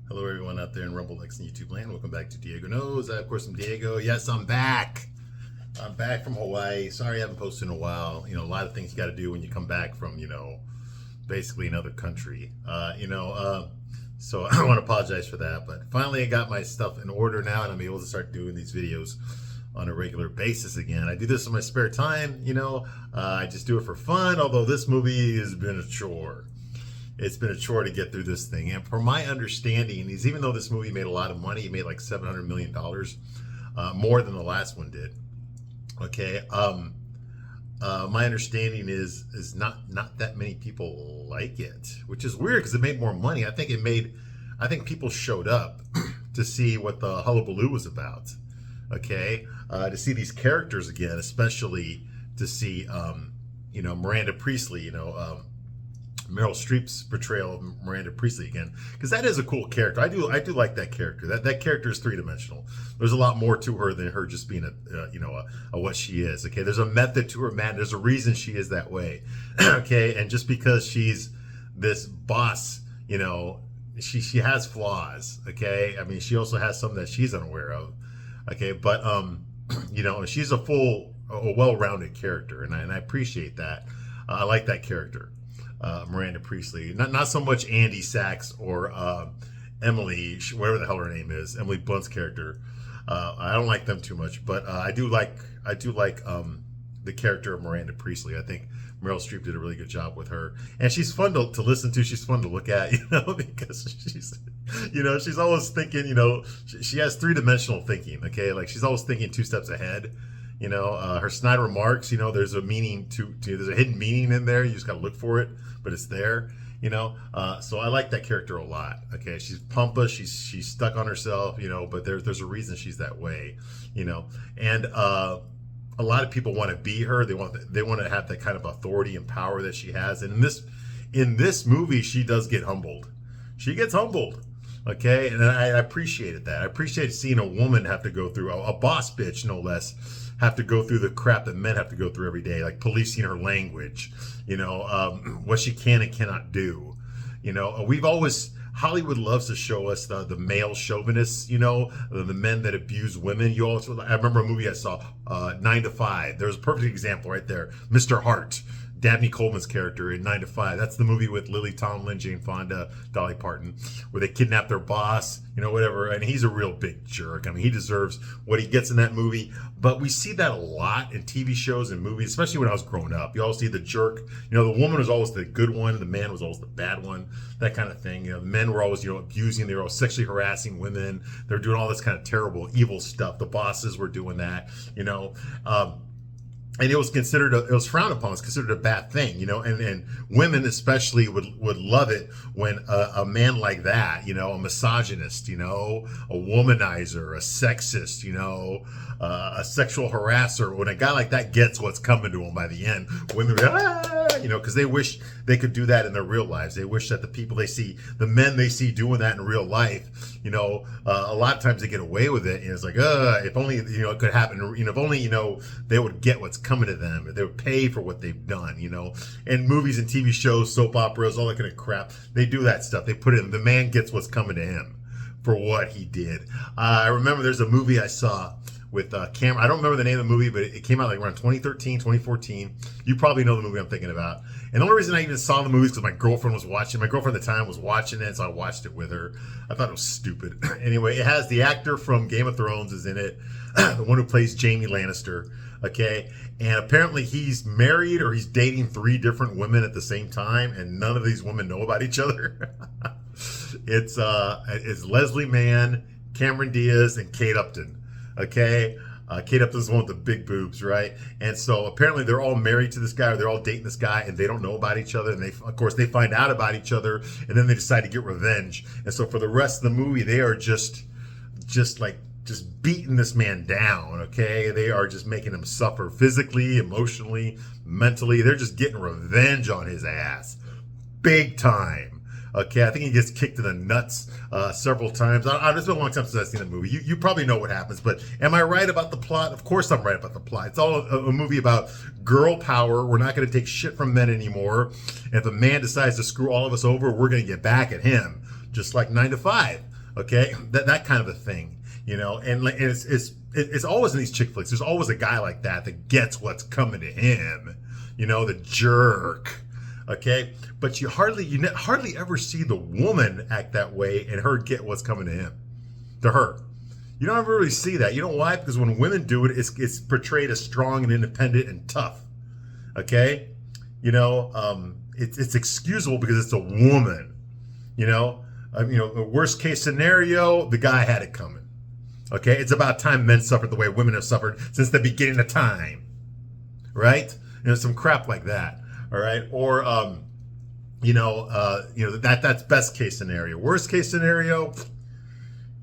Hello, everyone out there in Rumble X and YouTube land. Welcome back to Diego Knows. I, of course, am Diego. Yes, I'm back. I'm back from Hawaii. Sorry I haven't posted in a while. A lot of things you got to do when you come back from, basically another country. So I want to apologize for that. But finally, I got my stuff in order now, and I'm able to start doing these videos on a regular basis again. I do this in my spare time. I just do it for fun, although this movie has been a chore. It's been a chore to get through this thing. And from my understanding, is even though this movie made a lot of money, it made like $700 million, more than the last one did. Okay. My understanding is not that many people like it, which is weird because it made more money. I think people showed up to see what the hullabaloo was about. Okay. To see these characters again, especially to see, Miranda Priestley, Meryl Streep's portrayal of Miranda Priestley again, because that is a cool character. I do like that character. That character is three-dimensional. There's a lot more to her than her just being a what she is. Okay, there's a method to her, man. There's a reason she is that way. Okay, and just because she's this boss, she has flaws. Okay, I mean, she also has some that she's unaware of. Okay, but she's a well-rounded character, and I appreciate that. I like that character. Miranda Priestley, not so much Andy Sachs or Emily, whatever the hell her name is, Emily Blunt's character. I don't like them too much, but I do like the character of Miranda Priestley. I think Meryl Streep did a really good job with her, and she's fun to listen to. She's fun to look at, because she's always thinking. She has three-dimensional thinking. Okay, like she's always thinking two steps ahead. Her snide remarks, there's a meaning there's a hidden meaning in there. You just got to look for it, but it's there, so I like that character a lot. Okay. She's pompous. She's stuck on herself, but there's a reason she's that way, and, a lot of people want to be her. They want to have that kind of authority and power that she has. And in this movie, she does get humbled. She gets humbled. Okay. And I appreciated that. I appreciated seeing a woman have to go through a boss bitch, no less, have to go through the crap that men have to go through every day, like policing her language, what she can and cannot do. Hollywood loves to show us the male chauvinists, the men that abuse women. I remember a movie I saw, 9 to 5. There's a perfect example right there. Mr. Hart, Dabney Coleman's character in 9 to 5. That's the movie with Lily Tomlin, Jane Fonda, Dolly Parton, where they kidnap their boss, whatever. And he's a real big jerk. I mean, he deserves what he gets in that movie. But we see that a lot in TV shows and movies, especially when I was growing up. You always see the jerk. The woman was always the good one. The man was always the bad one, that kind of thing. The men were always, abusing. They were always sexually harassing women. They're doing all this kind of terrible, evil stuff. The bosses were doing that, and it was frowned upon. It was considered a bad thing, and women especially would love it when a man like that, a misogynist, a womanizer, a sexist, a sexual harasser, when a guy like that gets what's coming to him by the end, women, because they wish they could do that in their real lives. They wish that the men they see doing that in real life, a lot of times they get away with it. And it's like, if only, it could happen, if only, they would get what's coming to them, if they would pay for what they've done, and movies and TV shows, soap operas, all that kind of crap. They do that stuff. They put it in, the man gets what's coming to him for what he did. I remember there's a movie I saw with Cameron. I don't remember the name of the movie, but it came out like around 2013, 2014. You probably know the movie I'm thinking about. And the only reason I even saw the movie is because my girlfriend was watching. My girlfriend at the time was watching it, so I watched it with her. I thought it was stupid. Anyway, it has the actor from Game of Thrones is in it, the one who plays Jaime Lannister. Okay, and apparently he's married or he's dating 3 different women at the same time, and none of these women know about each other. It's Leslie Mann, Cameron Diaz, and Kate Upton. Okay. Kate Upton's the one with the big boobs, right? And so apparently they're all married to this guy, or they're all dating this guy, and they don't know about each other. And they find out about each other, and then they decide to get revenge. And so for the rest of the movie, they are just beating this man down. Okay, they are just making him suffer physically, emotionally, mentally. They're just getting revenge on his ass, big time. Okay, I think he gets kicked in the nuts several times. It's been a long time since I've seen the movie. You probably know what happens, but am I right about the plot? Of course I'm right about the plot. It's all a movie about girl power. We're not going to take shit from men anymore. And if a man decides to screw all of us over, we're going to get back at him, just like 9 to 5. Okay, that kind of a thing, and it's always in these chick flicks. There's always a guy like that gets what's coming to him, the jerk. Okay, but you hardly ever see the woman act that way and her get what's coming to her. You don't ever really see that. You know why? Because when women do it, it's portrayed as strong and independent and tough. Okay, it's excusable because it's a woman. The worst case scenario, the guy had it coming. Okay, it's about time men suffered the way women have suffered since the beginning of time, right? Some crap like that. All right, or that's best case scenario. Worst case scenario,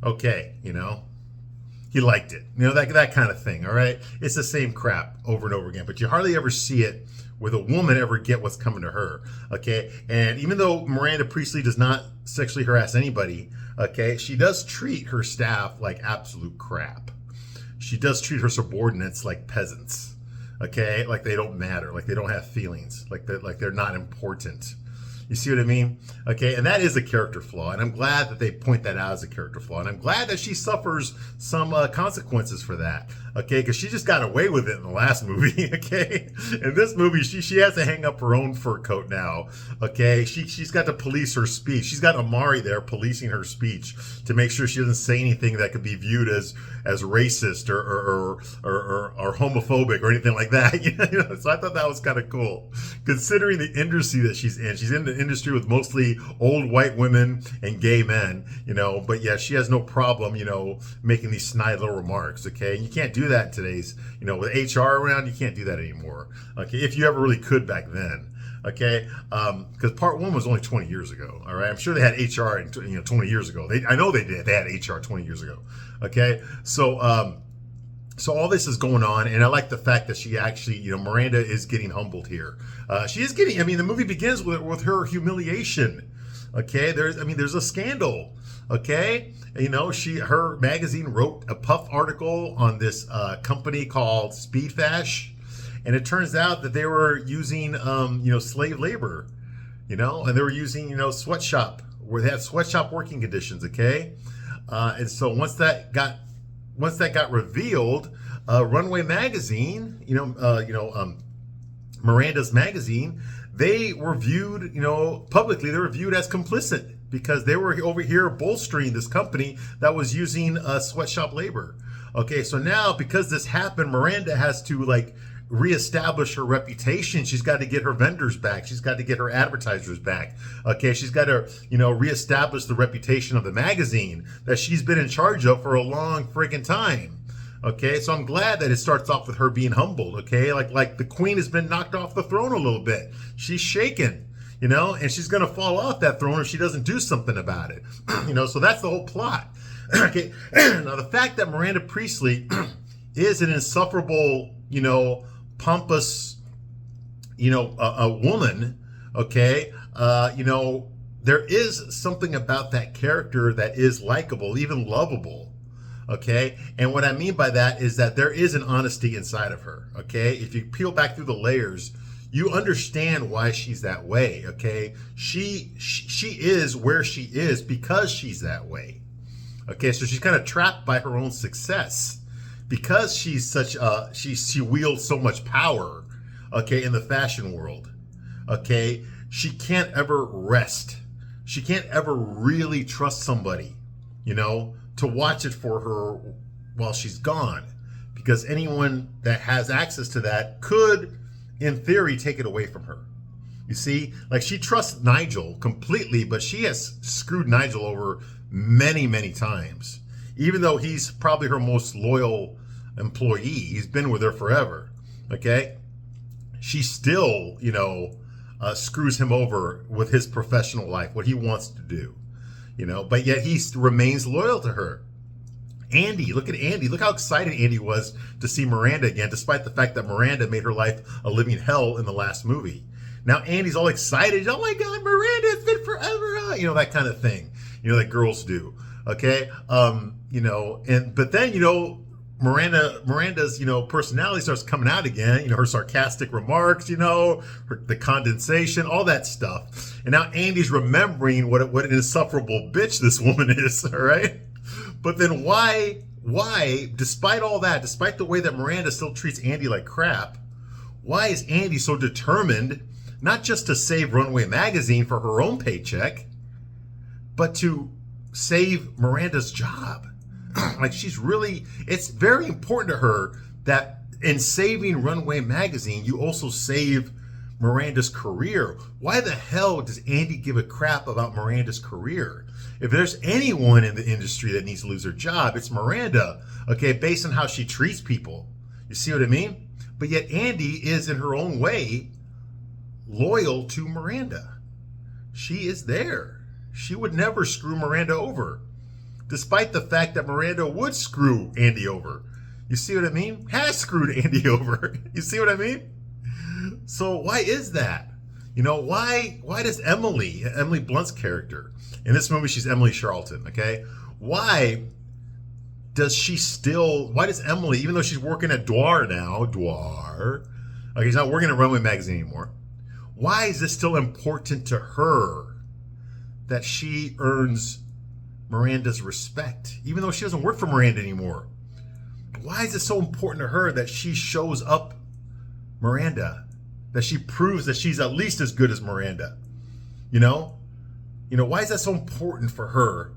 okay, he liked it, that kind of thing. All right, it's the same crap over and over again, but you hardly ever see it with a woman ever get what's coming to her. Okay, and even though Miranda Priestley does not sexually harass anybody, okay, she does treat her staff like absolute crap. She does treat her subordinates like peasants. Okay, like they don't matter, like they don't have feelings, like they're not important. You see what I mean? Okay, and that is a character flaw, and I'm glad that they point that out as a character flaw, and I'm glad that she suffers some consequences for that. Okay, because she just got away with it in the last movie. Okay, in this movie, she has to hang up her own fur coat now. Okay, she's got to police her speech. She's got Amari there policing her speech to make sure she doesn't say anything that could be viewed as racist or homophobic or anything like that. So I thought that was kind of cool, considering the industry that she's in. She's in the industry with mostly old white women and gay men. But yeah, she has no problem, making these snide little remarks. Okay, and you can't do that in today's, with HR around, you can't do that anymore. Okay, if you ever really could back then. Okay, because part one was only 20 years ago. All right, I'm sure they had HR 20 years ago. I know they did. They had HR 20 years ago. Okay, so all this is going on, and I like the fact that she actually, Miranda is getting humbled here. She is getting. The movie begins with her humiliation. Okay, there's a scandal. Okay, her magazine wrote a puff article on this company called Speedfash, and it turns out that they were using slave labor, and they were using sweatshop, where they had sweatshop working conditions. Okay, and so once that got revealed, Runway magazine, Miranda's magazine, they were viewed, publicly, they were viewed as complicit because they were over here bolstering this company that was using sweatshop labor. Okay, so now because this happened, Miranda has to reestablish her reputation. She's got to get her vendors back. She's got to get her advertisers back. Okay, she's got to, reestablish the reputation of the magazine that she's been in charge of for a long friggin' time. Okay, so I'm glad that it starts off with her being humbled. Okay, like the queen has been knocked off the throne a little bit. She's shaken. And she's going to fall off that throne if she doesn't do something about it. So that's the whole plot. Okay, now the fact that Miranda Priestley is an insufferable, pompous, a woman, okay, there is something about that character that is likable, even lovable. Okay, and what I mean by that is that there is an honesty inside of her. Okay, if you peel back through the layers, you understand why she's that way. Okay, she is where she is because she's that way. Okay, so she's kind of trapped by her own success because she's she wields so much power. Okay, in the fashion world. Okay, she can't ever rest. She can't ever really trust somebody, to watch it for her while she's gone, because anyone that has access to that could, in theory, take it away from her. You see, she trusts Nigel completely, but she has screwed Nigel over many, many times. Even though he's probably her most loyal employee, he's been with her forever. Okay, she still, screws him over with his professional life, what he wants to do. But yet he remains loyal to her. Andy, look at Andy. Look how excited Andy was to see Miranda again, despite the fact that Miranda made her life a living hell in the last movie. Now Andy's all excited. Oh my God, Miranda, it's been forever. That kind of thing, that girls do. Okay. But then, Miranda's, personality starts coming out again, her sarcastic remarks, the condensation, all that stuff. And now Andy's remembering what an insufferable bitch this woman is, all right? But then why, despite all that, despite the way that Miranda still treats Andy like crap, why is Andy so determined not just to save Runway Magazine for her own paycheck, but to save Miranda's job? Like, it's very important to her that in saving Runway Magazine, you also save Miranda's career. Why the hell does Andy give a crap about Miranda's career? If there's anyone in the industry that needs to lose her job, it's Miranda, okay, based on how she treats people. You see what I mean? But yet Andy is, in her own way, loyal to Miranda. She is there. She would never screw Miranda over, despite the fact that Miranda would screw Andy over. You see what I mean? Has screwed Andy over. You see what I mean? So why is that? You know, why does Emily Blunt's character, in this movie she's Emily Charlton, okay? Why does Emily, even though she's working at Dwar now, okay, she's not working at Runway Magazine anymore, why is this still important to her that she earns Miranda's respect, even though she doesn't work for Miranda anymore? Why is it so important to her that she shows up Miranda, that she proves that she's at least as good as Miranda? You know, why is that so important for her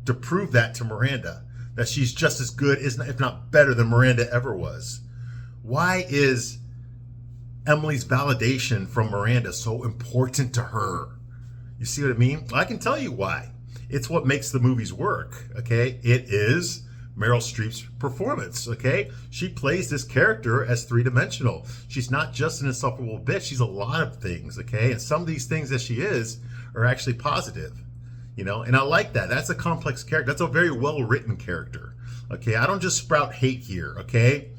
to prove that to Miranda, that she's just as good, if not better than Miranda ever was? Why is Emily's validation from Miranda so important to her? You see what I mean? Well, I can tell you why. It's what makes the movies work, okay? It is Meryl Streep's performance, okay? She plays this character as three-dimensional. She's not just an insufferable bitch. She's a lot of things, okay? And some of these things that she is are actually positive, And I like that. That's a complex character. That's a very well-written character, okay? I don't just sprout hate here, okay?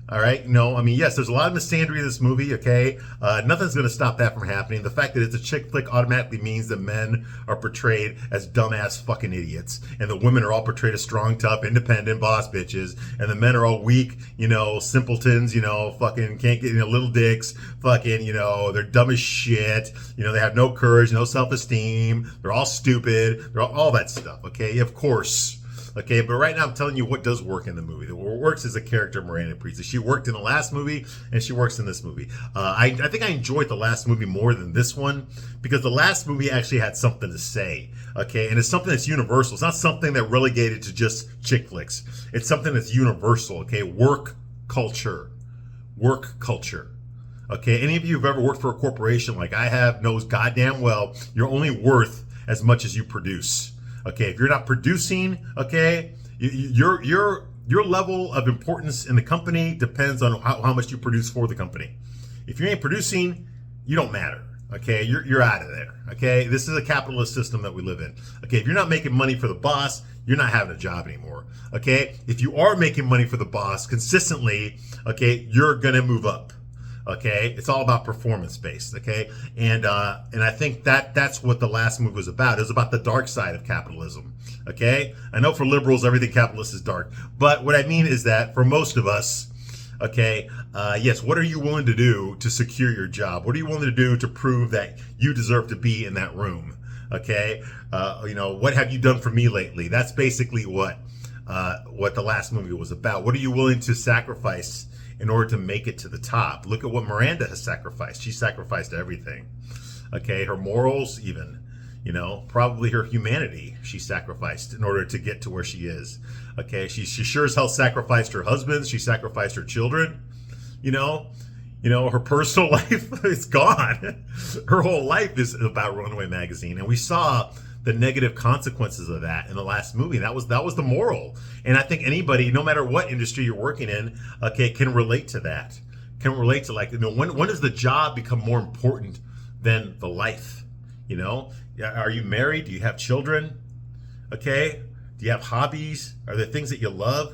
All right. No, I mean, yes, there's a lot of misandry in this movie. Okay. Nothing's going to stop that from happening. The fact that it's a chick flick automatically means that men are portrayed as dumbass fucking idiots. And the women are all portrayed as strong, tough, independent boss bitches. And the men are all weak, simpletons, fucking can't get, little dicks, fucking, they're dumb as shit. They have no courage, no self-esteem. They're all stupid. They're all that stuff. Okay. Of course. Okay, but right now I'm telling you what does work in the movie. What works is a character Miranda Priestley. She worked in the last movie, and she works in this movie. I think I enjoyed the last movie more than this one, because the last movie actually had something to say. Okay, and it's something that's universal. It's not something that relegated to just chick flicks. It's something that's universal. Okay, work culture. Okay, any of you who've ever worked for a corporation like I have knows goddamn well you're only worth as much as you produce. Okay, if you're not producing, okay, your level of importance in the company depends on how much you produce for the company. If you ain't producing, you don't matter. Okay, you're out of there. Okay, this is a capitalist system that we live in. Okay, if you're not making money for the boss, you're not having a job anymore. Okay, if you are making money for the boss consistently, okay, you're gonna move up. Okay, it's all about performance based. Okay, and I think that's what the last movie was about. It was about the dark side of capitalism. Okay, I know for liberals everything capitalist is dark, but what I mean is that for most of us, okay, yes, what are you willing to do to secure your job? What are you willing to do to prove that you deserve to be in that room? Okay, what have you done for me lately? That's basically what the last movie was about. What are you willing to sacrifice in order to make it to the top? Look at what Miranda has sacrificed. She sacrificed everything. Okay, her morals even, probably her humanity she sacrificed in order to get to where she is. Okay, she sure as hell sacrificed her husband. She sacrificed her children. Her personal life is gone. Her whole life is about Runway Magazine, and we saw the negative consequences of that in the last movie. That was the moral. And I think anybody, no matter what industry you're working in, okay, can relate to that. Can relate to when does the job become more important than the life? Are you married? Do you have children? Okay. Do you have hobbies? Are there things that you love?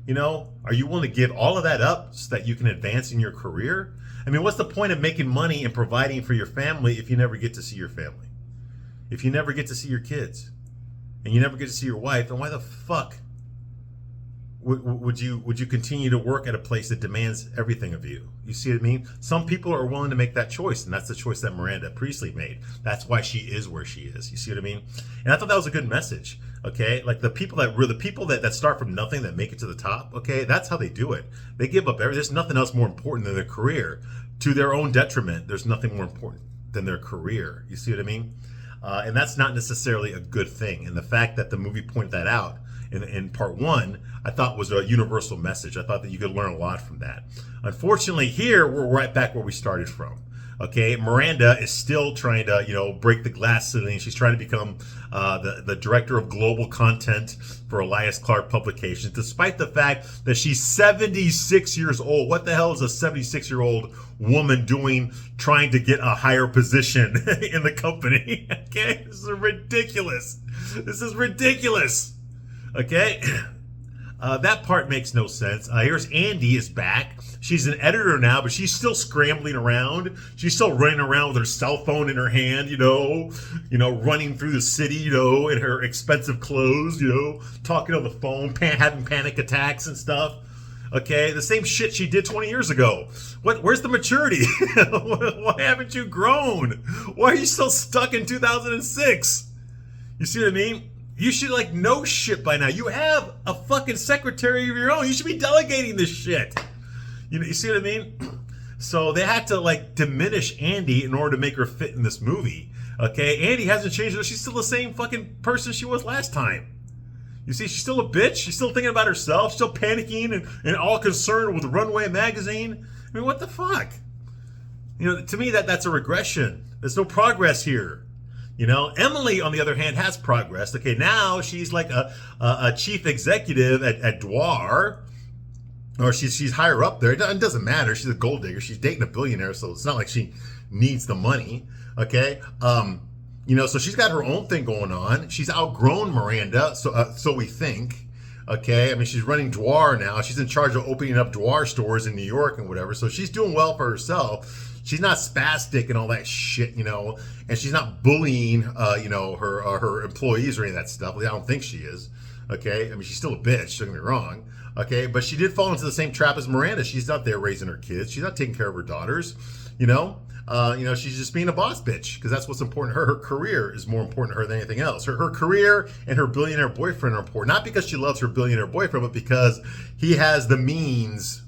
Are you willing to give all of that up so that you can advance in your career? I mean, what's the point of making money and providing for your family if you never get to see your family? If you never get to see your kids and you never get to see your wife, then why the fuck would you continue to work at a place that demands everything of you? You see what I mean? Some people are willing to make that choice, and that's the choice that Miranda Priestley made. That's why she is where she is. You see what I mean? And I thought that was a good message. Okay, like the people that start from nothing, that make it to the top. Okay, that's how they do it. They give up everything. There's nothing else more important than their career. To their own detriment, there's nothing more important than their career. You see what I mean? And that's not necessarily a good thing. And the fact that the movie pointed that out in part one, I thought was a universal message. I thought that you could learn a lot from that. Unfortunately, here we're right back where we started from. Okay, Miranda is still trying to, break the glass ceiling. She's trying to become the director of global content for Elias Clark Publications, despite the fact that she's 76 years old. What the hell is a 76-year-old woman doing trying to get a higher position in the company? Okay, this is ridiculous. This is ridiculous. Okay. That part makes no sense. Here's Andy is back. She's an editor now, but she's still scrambling around. She's still running around with her cell phone in her hand, running through the city, in her expensive clothes, talking on the phone, having panic attacks and stuff. Okay, the same shit she did 20 years ago. Where's the maturity? Why haven't you grown? Why are you still stuck in 2006? You see what I mean? You should know shit by now. You have a fucking secretary of your own. You should be delegating this shit. You see what I mean? So they had to diminish Andy in order to make her fit in this movie. Okay, Andy hasn't changed. She's still the same fucking person she was last time. You see, she's still a bitch. She's still thinking about herself. Still panicking and all concerned with Runway magazine. I mean, what the fuck? To me that's a regression. There's no progress here. Emily, on the other hand, has progressed. Okay, now she's like a chief executive at Dwar, or she's higher up there. It doesn't matter. She's a gold digger. She's dating a billionaire, so it's not like she needs the money. Okay, so she's got her own thing going on. She's outgrown Miranda, so we think. Okay, I mean, she's running Dwar now. She's in charge of opening up Dwar stores in New York and whatever. So she's doing well for herself. She's not spastic and all that shit, and she's not bullying, her employees or any of that stuff. I don't think she is. Okay, I mean, she's still a bitch. Don't get me wrong. Okay, but she did fall into the same trap as Miranda. She's not there raising her kids. She's not taking care of her daughters. She's just being a boss bitch because that's what's important to her. Her career is more important to her than anything else. Her career and her billionaire boyfriend are important, not because she loves her billionaire boyfriend, but because he has the means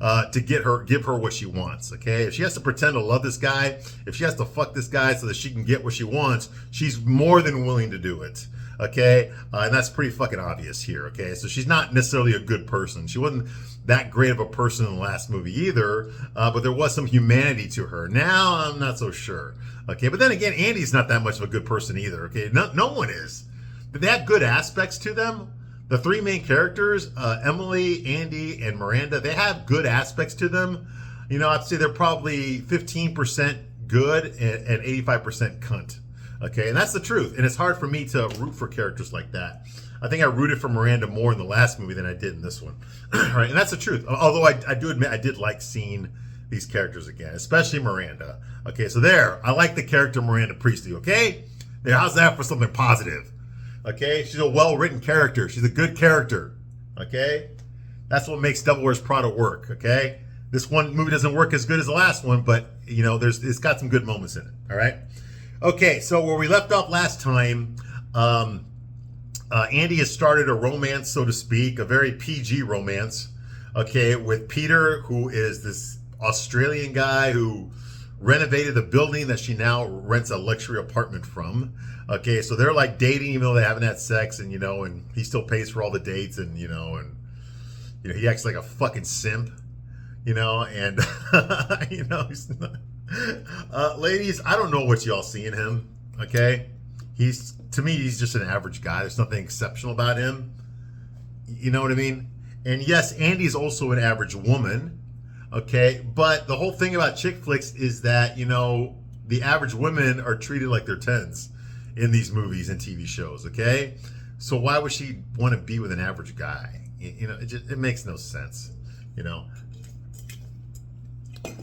to give her what she wants. Okay, if she has to pretend to love this guy, if she has to fuck this guy so that she can get what she wants, she's more than willing to do it. Okay, and that's pretty fucking obvious here. Okay, so she's not necessarily a good person. She wasn't that great of a person in the last movie either, but there was some humanity to her. Now I'm not so sure. Okay, but then again, Andy's not that much of a good person either. Okay, no one is. But they have good aspects to them. The three main characters, Emily, Andy, and Miranda, they have good aspects to them. I'd say they're probably 15% good and 85% cunt. Okay, and that's the truth. And it's hard for me to root for characters like that. I think I rooted for Miranda more in the last movie than I did in this one. Right, and that's the truth. Although I do admit I did like seeing these characters again, especially Miranda. Okay, so there, I like the character Miranda Priestley. Okay, there, how's that for something positive? Okay, she's a well-written character. She's a good character. Okay, that's what makes Devil Wears Prada work. Okay, this one movie doesn't work as good as the last one, but it's got some good moments in it. All right. Okay, so where we left off last time, Andy has started a romance, so to speak, a very PG romance. Okay, with Peter, who is this Australian guy who renovated the building that she now rents a luxury apartment from. Okay, so they're dating even though they haven't had sex, and and he still pays for all the dates, and he acts like a fucking simp, and he's not. Ladies, I don't know what y'all see in him. Okay, to me he's just an average guy. There's nothing exceptional about him. You know what I mean? And yes, Andy's also an average woman. Okay, but the whole thing about chick flicks is that the average women are treated like they're tens in these movies and TV shows. Okay, so why would she want to be with an average guy? It makes no sense.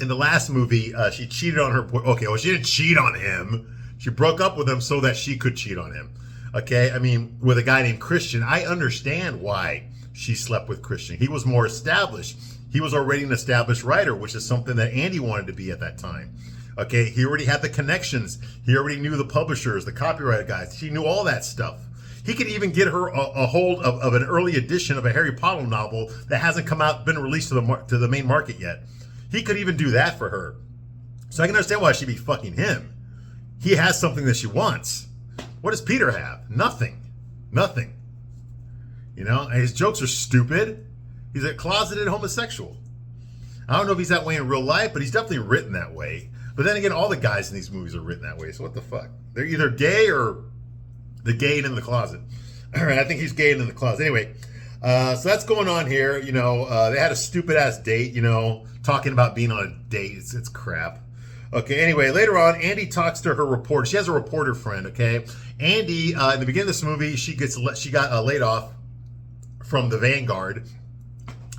In the last movie, she cheated on her boy. Okay, well, she didn't cheat on him. She broke up with him so that she could cheat on him. Okay, I mean, with a guy named Christian, I understand why she slept with Christian. He was more established. He was already an established writer, which is something that Andy wanted to be at that time. Okay, he already had the connections. He already knew the publishers, the copyright guys. He knew all that stuff. He could even get her a hold of an early edition of a Harry Potter novel that hasn't come out, been released to the main market yet. He could even do that for her. So I can understand why she'd be fucking him. He has something that she wants. What does Peter have? Nothing. Nothing. You know, and his jokes are stupid. He's a closeted homosexual. I don't know if he's that way in real life, but he's definitely written that way. But then again, all the guys in these movies are written that way. So what the fuck? They're either gay or the gay in the closet. All right, I think he's gay in the closet. Anyway, so that's going on here. You know, they had a stupid ass date, you know, talking about being on a date. It's crap. Okay, anyway, later on, Andy talks to her reporter. She has a reporter friend, okay? Andy, in the beginning of this movie, she got laid off from the Vanguard.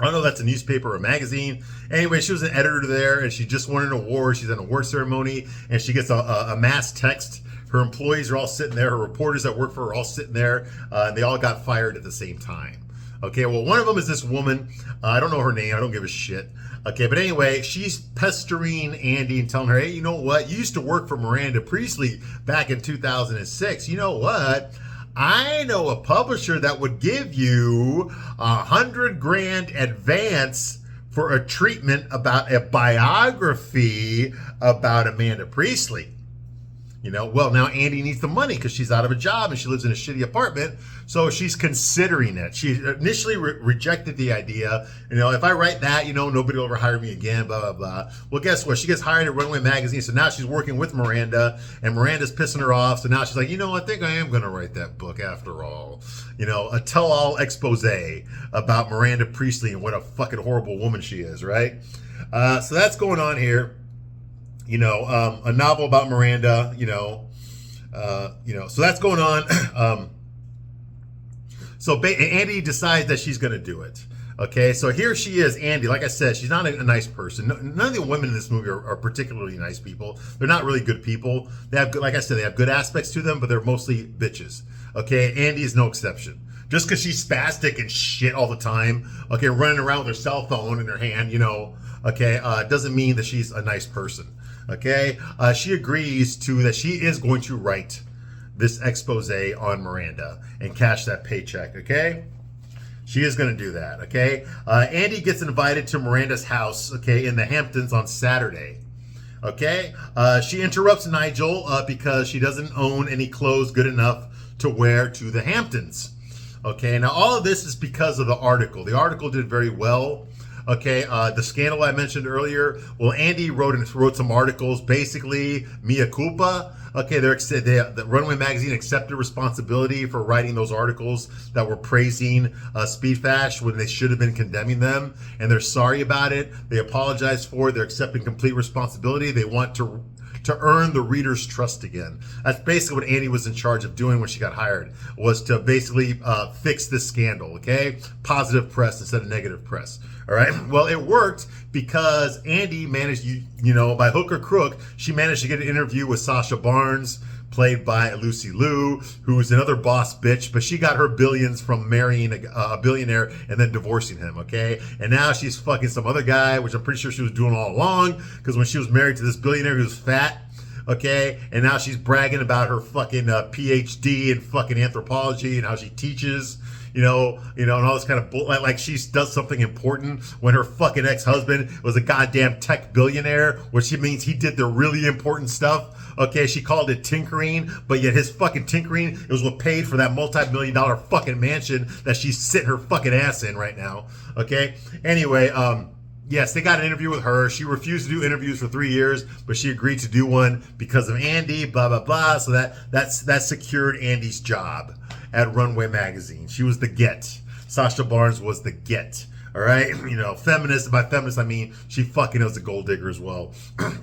I don't know if that's a newspaper or a magazine. Anyway, she was an editor there, and she just won an award. She's at an award ceremony, and she gets a mass text. Her employees are all sitting there. Her reporters that work for her are all sitting there. And they all got fired at the same time. Okay, well, one of them is this woman. I don't know her name. I don't give a shit. Okay, but anyway, she's pestering Andy and telling her, hey, you know what? You used to work for Miranda Priestley back in 2006. You know what? I know a publisher that would give you $100,000 advance for a treatment about a biography about Amanda Priestley. You know, well, now Andy needs the money because she's out of a job and she lives in a shitty apartment. So she's considering it. She initially rejected the idea. You know, if I write that, you know, nobody will ever hire me again, blah, blah, blah. Well, guess what? She gets hired at Runway Magazine. So now she's working with Miranda and Miranda's pissing her off. So now she's like, you know, I think I am going to write that book after all. You know, a tell-all expose about Miranda Priestley and what a fucking horrible woman she is, right? So that's going on here. You know, a novel about Miranda, so that's going on. So Andy decides that she's going to do it. Okay, so here she is, Andy. Like I said, she's not a nice person. None of the women in this movie are particularly nice people. They're not really good people. They have, like I said, they have good aspects to them, but they're mostly bitches. Okay, Andy is no exception. Just because she's spastic and shit all the time, okay, running around with her cell phone in her hand, you know, okay, doesn't mean that she's a nice person. Okay, she agrees that she is going to write this expose on Miranda and cash that paycheck. Okay, she is going to do that. Okay, Andy gets invited to Miranda's house. Okay, in the Hamptons on Saturday. Okay, she interrupts Nigel because she doesn't own any clothes good enough to wear to the Hamptons. Okay, now all of this is because of the article. The article did very well. Okay, the scandal I mentioned earlier. Well, Andy wrote some articles, basically mea culpa. Okay, the Runway Magazine accepted responsibility for writing those articles that were praising Speedfash when they should have been condemning them, and they're sorry about it. They apologize for it. They're accepting complete responsibility. They want to earn the reader's trust again. That's basically what Andy was in charge of doing when she got hired, was to basically fix this scandal, okay? Positive press instead of negative press, all right? Well, it worked because Andy managed, you know, by hook or crook, she managed to get an interview with Sasha Barnes, played by Lucy Liu, who is another boss bitch, but she got her billions from marrying a billionaire and then divorcing him, okay? And now she's fucking some other guy, which I'm pretty sure she was doing all along, because when she was married to this billionaire who was fat, okay? And now she's bragging about her fucking PhD in fucking anthropology and how she teaches, you know, and all this kind of like she does something important when her fucking ex-husband was a goddamn tech billionaire, which means he did the really important stuff. Okay, she called it tinkering, but yet his fucking tinkering, it was what paid for that multi-million-dollar fucking mansion that she's sitting her fucking ass in right now. Okay, anyway, yes, they got an interview with her. She refused to do interviews for 3 years, but she agreed to do one because of Andy, blah, blah, blah. So that secured Andy's job at Runway Magazine. She was the get. Sasha Barnes was the get. All right, you know, feminist. By feminist, I mean she fucking was a gold digger as well.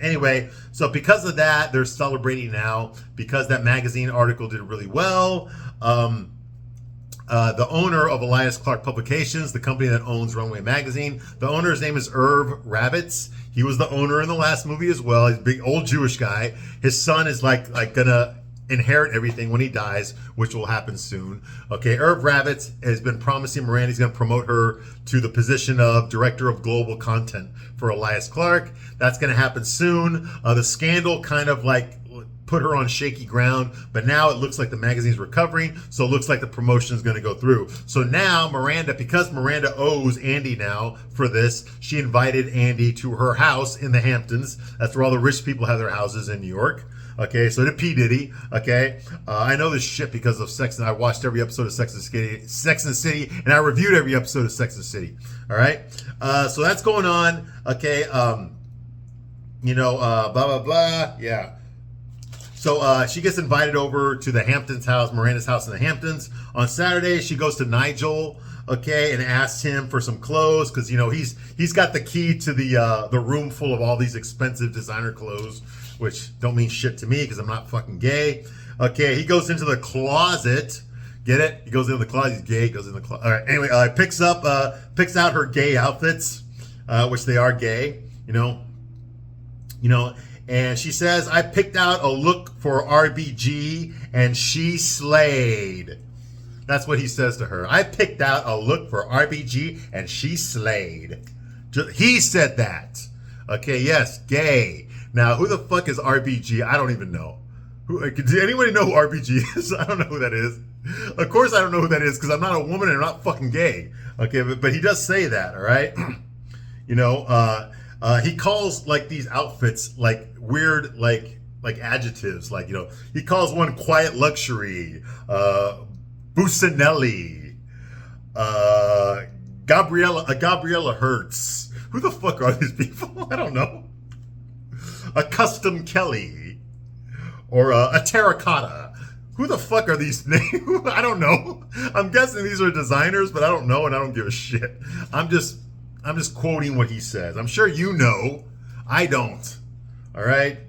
Anyway, so because of that, they're celebrating now because that magazine article did really well. The owner of Elias Clark Publications, the company that owns Runway Magazine, the owner's name is Irv Ravitz. He was the owner in the last movie as well. He's a big old Jewish guy. His son is like gonna inherit everything when he dies, which will happen soon. Okay, Irv Ravitz has been promising Miranda he's going to promote her to the position of director of global content for Elias Clark. That's going to happen soon. The scandal kind of like put her on shaky ground, but now it looks like the magazine's recovering, so it looks like the promotion is going to go through. So now Miranda, because Miranda owes Andy now for this, she invited Andy to her house in the Hamptons. That's where all the rich people have their houses in New York. Okay, so did P. Diddy. Okay, I know this shit because of Sex, and I watched every episode of Sex and the City, and I reviewed every episode of Sex and the City. All right, so that's going on. Okay, blah blah blah. Yeah. So she gets invited over to the Hamptons house, Miranda's house in the Hamptons. On Saturday, she goes to Nigel, okay, and asks him for some clothes because he's got the key to the room full of all these expensive designer clothes, which don't mean shit to me because I'm not fucking gay. Okay, he goes into the closet. Get it? He goes into the closet. He's gay. Goes in the closet. All right. Anyway, picks out her gay outfits, which they are gay. You know. And she says, I picked out a look for RBG and she slayed. That's what he says to her. I picked out a look for RBG and she slayed. He said that. Okay, yes, gay. Now, who the fuck is RBG? I don't even know. Does anybody know who RBG is? I don't know who that is. Of course I don't know who that is because I'm not a woman and I'm not fucking gay. Okay, but he does say that, all right? He calls like these outfits like weird like adjectives, like he calls one quiet luxury, Busanelli, Gabriella Hertz. Who the fuck are these people? I don't know. A custom Kelly or a terracotta. Who the fuck are these names? I don't know. I'm guessing these are designers, but I don't know and I don't give a shit. I'm just quoting what he says. I'm sure you know. I don't. All right?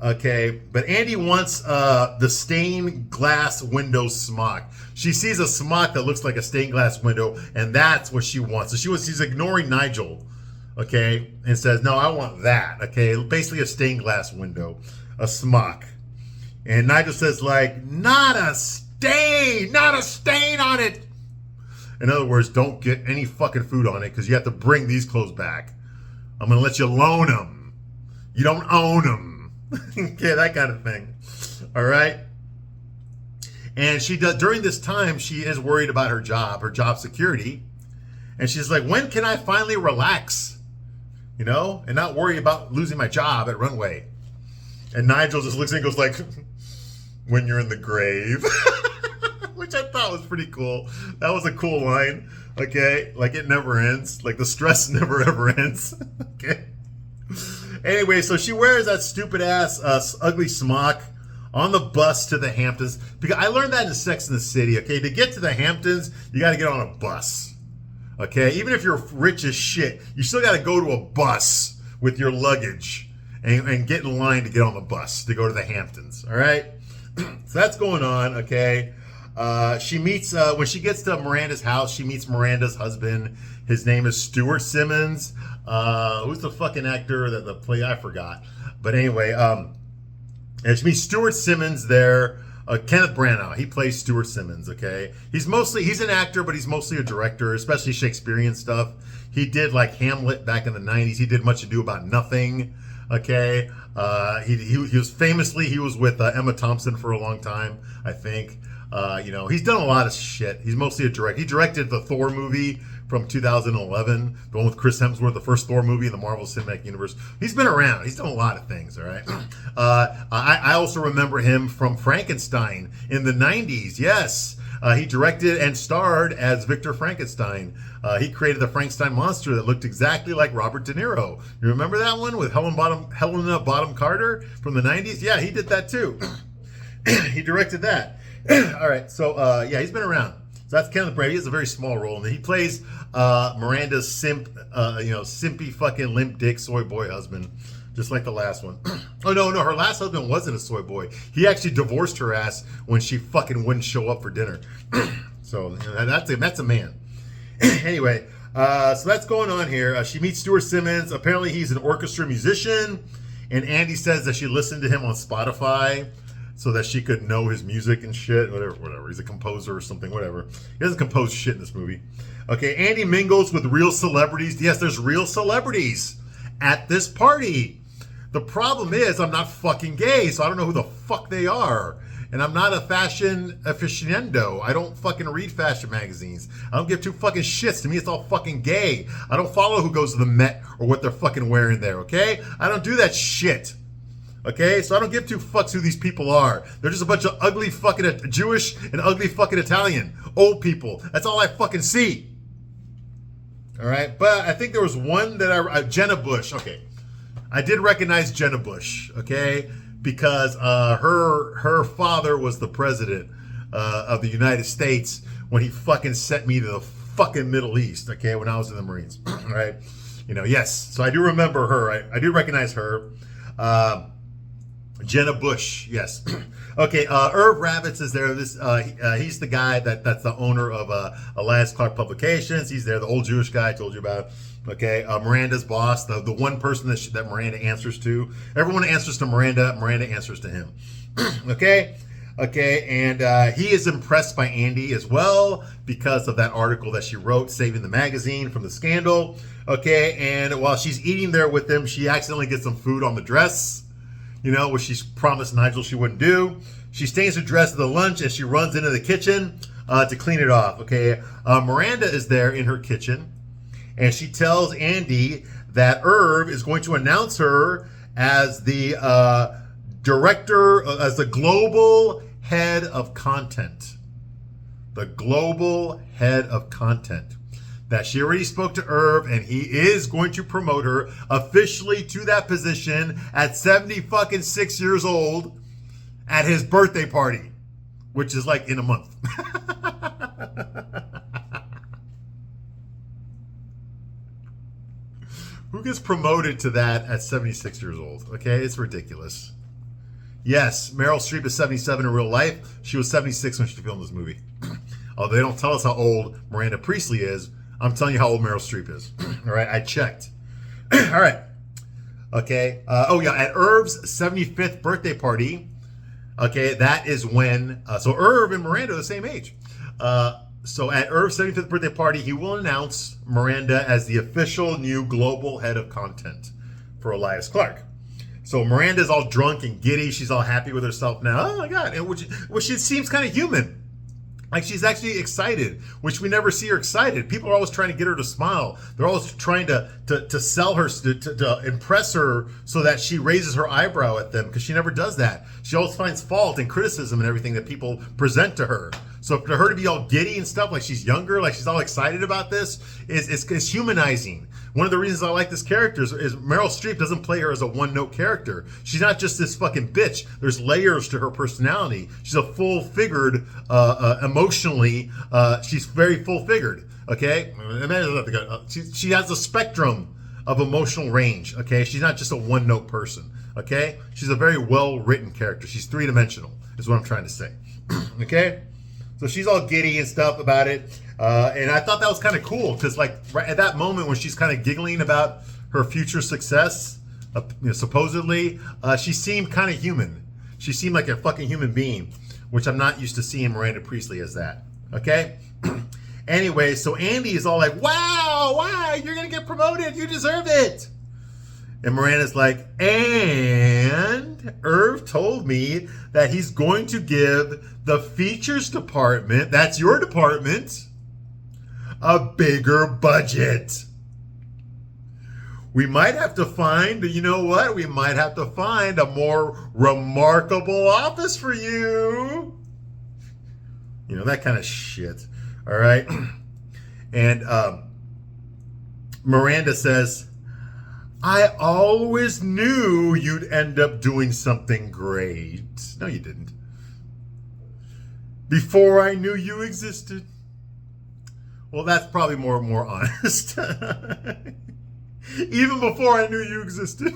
Okay. But Andy wants the stained glass window smock. She sees a smock that looks like a stained glass window, and that's what she wants. So she's ignoring Nigel, okay, and says, no, I want that, okay? Basically a stained glass window, a smock. And Nigel says, like, not a stain on it. In other words, don't get any fucking food on it because you have to bring these clothes back. I'm going to let you loan them. You don't own them. Okay, that kind of thing. All right? And she does, during this time, she is worried about her job security. And she's like, when can I finally relax? And not worry about losing my job at Runway. And Nigel just looks at me and goes like, when you're in the grave. Which I thought was pretty cool. That was a cool line. Okay, like it never ends. Like the stress never ever ends. Okay. Anyway, so she wears that stupid ass ugly smock on the bus to the Hamptons. Because I learned that in Sex and the City. Okay, to get to the Hamptons, you got to get on a bus. Okay, even if you're rich as shit, you still got to go to a bus with your luggage and get in line to get on the bus to go to the Hamptons. All right, so that's going on. Okay. She meets, when she gets to Miranda's house, she meets Miranda's husband. His name is Stuart Simmons. Who's the fucking actor that the play? I forgot. But anyway, and she meets Stuart Simmons there. Kenneth Branagh, he plays Stuart Simmons, okay? He's an actor, but he's mostly a director, especially Shakespearean stuff. He did like Hamlet back in the 90s. He did Much Ado About Nothing, okay? He was with Emma Thompson for a long time, I think. He's done a lot of shit. He's mostly a director. He directed the Thor movie from 2011, the one with Chris Hemsworth, the first Thor movie in the Marvel Cinematic Universe. He's been around. He's done a lot of things, all right? I also remember him from Frankenstein in the 90s, yes. He directed and starred as Victor Frankenstein. He created the Frankenstein monster that looked exactly like Robert De Niro. You remember that one with Helena Bonham Carter from the 90s? Yeah, he did that too. He directed that. All right, so he's been around. So that's Kenneth Branagh. He has a very small role, and he plays Miranda's simpy fucking limp dick soy boy husband, just like the last one. Oh no, her last husband wasn't a soy boy. He actually divorced her ass when she fucking wouldn't show up for dinner. So that's a man. Anyway, so that's going on here. She meets Stuart Simmons. Apparently, he's an orchestra musician, and Andy says that she listened to him on Spotify. so that she could know his music and shit, whatever. He's a composer or something, whatever. He doesn't compose shit in this movie. Okay, Andy mingles with real celebrities. Yes, there's real celebrities at this party. The problem is I'm not fucking gay, so I don't know who the fuck they are. And I'm not a fashion aficionado. I don't fucking read fashion magazines. I don't give two fucking shits. To me, it's all fucking gay. I don't follow who goes to the Met or what they're fucking wearing there, okay? I don't do that shit. Okay? So I don't give two fucks who these people are. They're just a bunch of ugly fucking Jewish and ugly fucking Italian. Old people. That's all I fucking see. All right? But I think there was one that Jenna Bush. Okay. I did recognize Jenna Bush, okay? Because her father was the president of the United States when he fucking sent me to the fucking Middle East, okay, when I was in the Marines, right? You know, yes. So I do remember her. I do recognize her. Jenna Bush, yes. Okay, Irv Ravitz is there. He's the guy that's the owner of Elias Clark Publications. He's there, the old Jewish guy I told you about. Okay, Miranda's boss, the one person that Miranda answers to. Everyone answers to Miranda. Miranda answers to him. Okay, and he is impressed by Andy as well because of that article that she wrote, saving the magazine from the scandal. Okay, and while she's eating there with him, she accidentally gets some food on the dress, you know, which she's promised Nigel she wouldn't do. She stains her dress at the lunch and she runs into the kitchen to clean it off. Okay, Miranda is there in her kitchen. And she tells Andy that Irv is going to announce her as the director, as the global head of content. The global head of content. That she already spoke to Irv and he is going to promote her officially to that position at 76 years old at his birthday party, which is like in a month. Who gets promoted to that at 76 years old? Okay, it's ridiculous. Yes, Meryl Streep is 77 in real life. She was 76 when she filmed this movie. Although they don't tell us how old Miranda Priestley is, I'm telling you how old Meryl Streep is. All right, I checked. All right. Okay. Oh, yeah, at Irv's 75th birthday party, okay, that is when, so Irv and Miranda are the same age. So at Irv's 75th birthday party, he will announce Miranda as the official new global head of content for Elias Clark. So Miranda's all drunk and giddy. She's all happy with herself now. Oh my God. And which she seems kind of human. Like she's actually excited, which we never see her excited. People are always trying to get her to smile. They're always trying to sell her, to impress her so that she raises her eyebrow at them because she never does that. She always finds fault and criticism and everything that people present to her. So for her to be all giddy and stuff, like she's younger, like she's all excited about this, is humanizing. One of the reasons I like this character is Meryl Streep doesn't play her as a one-note character. She's not just this fucking bitch. There's layers to her personality. She's a full-figured, emotionally, she's very full-figured, okay? She has a spectrum of emotional range, okay? She's not just a one-note person, okay? She's a very well-written character. She's three-dimensional, is what I'm trying to say, okay? So she's all giddy and stuff about it. And I thought that was kind of cool because like right at that moment when she's kind of giggling about her future success, supposedly, she seemed kind of human. She seemed like a fucking human being, which I'm not used to seeing Miranda Priestley as that. Okay? Anyway, so Andy is all like, wow, you're going to get promoted. You deserve it. And Miranda's like, and Irv told me that he's going to give the features department, that's your department, a bigger budget. We might have to find, you know what? We might have to find a more remarkable office for you. You know, that kind of shit. All right. And Miranda says, I always knew you'd end up doing something great. No, you didn't. Before I knew you existed. Well, that's probably more honest. Even before I knew you existed.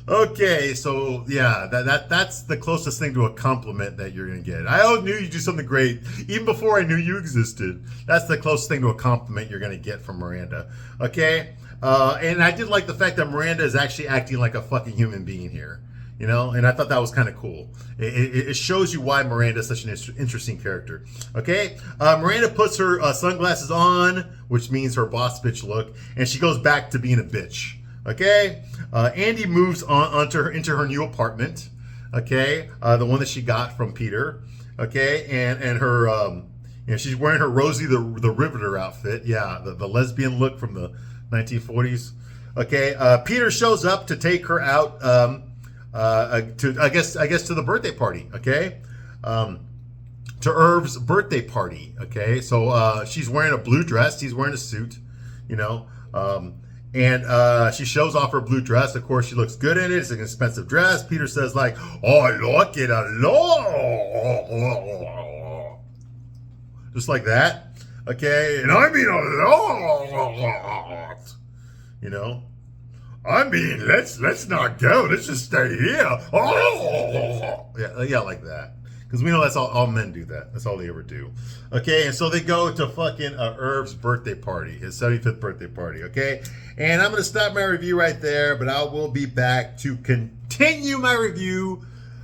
Okay, so yeah, that's the closest thing to a compliment that you're gonna get. I always knew you'd do something great, even before I knew you existed. That's the closest thing to a compliment you're gonna get from Miranda. Okay, And I did like the fact that Miranda is actually acting like a fucking human being here. You know, and I thought that was kind of cool. It shows you why Miranda is such an interesting character. Okay, Miranda puts her sunglasses on, which means her boss bitch look, and she goes back to being a bitch. Okay, Andy moves into her new apartment. Okay, the one that she got from Peter. Okay, and her she's wearing her Rosie the Riveter outfit. Yeah, the lesbian look from the 1940s. Okay, Peter shows up to take her out. To I guess to the birthday party, okay, to Irv's birthday party, okay. So she's wearing a blue dress, he's wearing a suit, you know, and she shows off her blue dress. Of course, she looks good in it. It's an expensive dress. Peter says like, "Oh, I like it a lot," just like that, okay. And I mean a lot, you know. I mean, let's not go. Let's just stay here. Oh, yeah, like that. Because we know that's all men do that. That's all they ever do. Okay, and so they go to fucking Irv's birthday party, his 75th birthday party. Okay, and I'm gonna stop my review right there, but I will be back to continue my review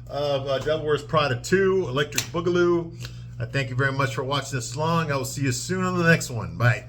of Devil Wears Prada 2, Electric Boogaloo. I thank you very much for watching this long. I will see you soon on the next one. Bye.